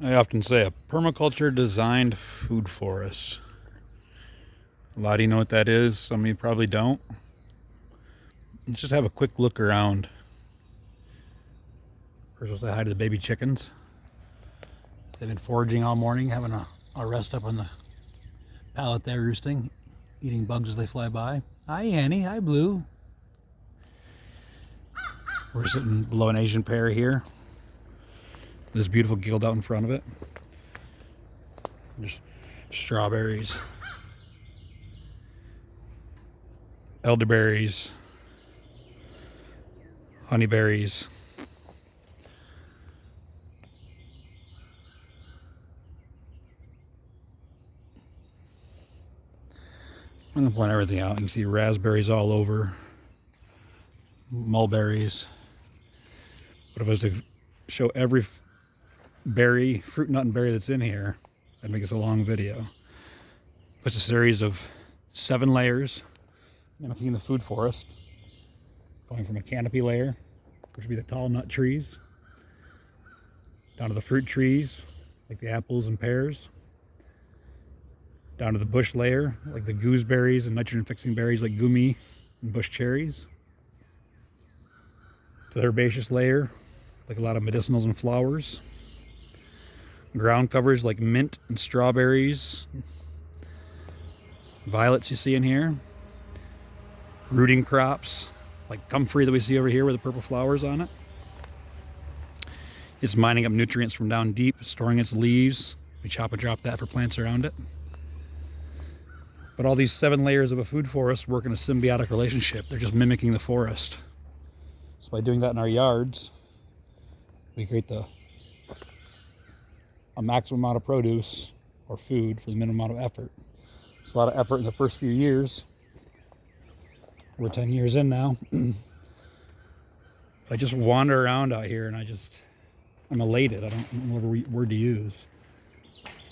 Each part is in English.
I often say a permaculture designed food forest. A lot of you know what that is, some of you probably don't. Let's just have a quick look around. First we'll say hi to the baby chickens. They've been foraging all morning, having a rest up on the pallet there, roosting, eating bugs as they fly by. Hi Annie, hi Blue. We're sitting below an Asian pear here. This beautiful guild out in front of it. Just strawberries, elderberries, honeyberries. I'm going to point everything out. You can see raspberries all over, mulberries. But if I was to show every berry, fruit, nut, and berry that's in here, I'd make this a long video. It's a series of 7 layers, mimicking the food forest, going from a canopy layer, which would be the tall nut trees, down to the fruit trees, like the apples and pears, down to the bush layer, like the gooseberries and nitrogen-fixing berries like gumi and bush cherries, to the herbaceous layer, like a lot of medicinals and flowers, ground covers like mint and strawberries, violets you see in here, rooting crops like comfrey that we see over here with the purple flowers on it. It's mining up nutrients from down deep, storing its leaves. We chop and drop that for plants around it. But all these 7 layers of a food forest work in a symbiotic relationship. They're just mimicking the forest. So by doing that in our yards, we create a maximum amount of produce or food for the minimum amount of effort. It's a lot of effort in the first few years. We're 10 years in now. I just wander around out here and I'm elated. I don't know what word to use.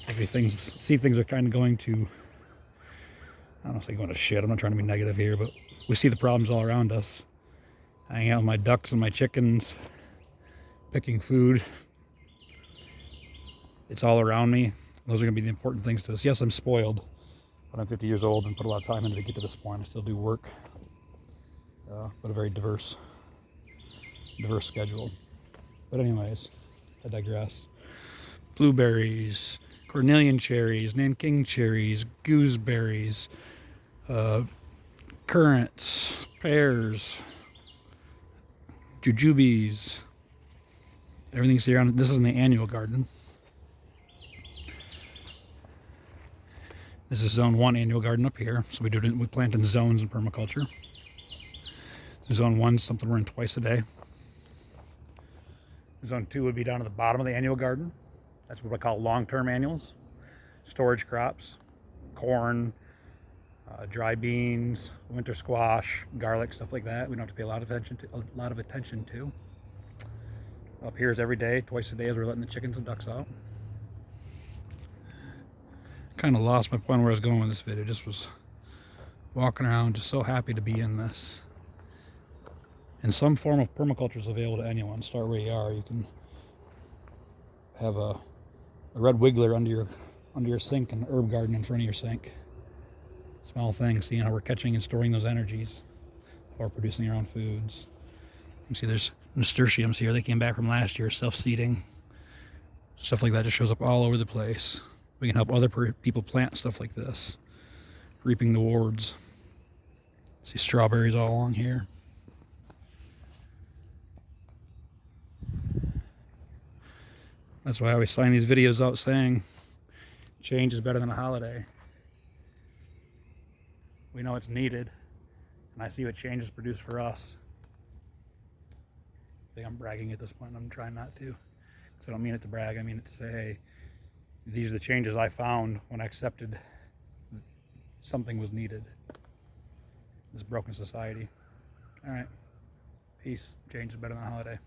See things are kind of going to, I don't want to say going to shit. I'm not trying to be negative here, but we see the problems all around us. I hang out with my ducks and my chickens, picking food. It's all around me. Those are going to be the important things to us. Yes, I'm spoiled, but I'm 50 years old and put a lot of time into to get to this point. I still do work, but a very diverse schedule. But anyways, I digress. Blueberries, cornelian cherries, Nanking cherries, gooseberries, currants, pears, jujubes, everything's here. This is in the annual garden. This is zone 1 annual garden up here. So we plant in zones in permaculture. Zone 1 is something we're in twice a day. Zone 2 would be down at the bottom of the annual garden. That's what I call long-term annuals. Storage crops, corn, dry beans, winter squash, garlic, stuff like that. We don't have to pay a lot of attention to. Up here is every day, twice a day, as we're letting the chickens and ducks out. Kind of lost my point where I was going with this video. Just was walking around, just so happy to be in this. And some form of permaculture is available to anyone. Start where you are. You can have a red wiggler under your sink and an herb garden in front of your sink. Small things, seeing how we're catching and storing those energies, how we're producing our own foods. You can see there's nasturtiums here. They came back from last year, self-seeding. Stuff like that just shows up all over the place. We can help other people plant stuff like this, reaping the rewards. See strawberries all along here. That's why I always sign these videos out saying, change is better than a holiday. We know it's needed, and I see what change has produced for us. I think I'm bragging at this point. I'm trying not to, because I don't mean it to brag. I mean it to say, hey, these are the changes I found when I accepted something was needed. This broken society. All right. Peace. Change is better than a holiday.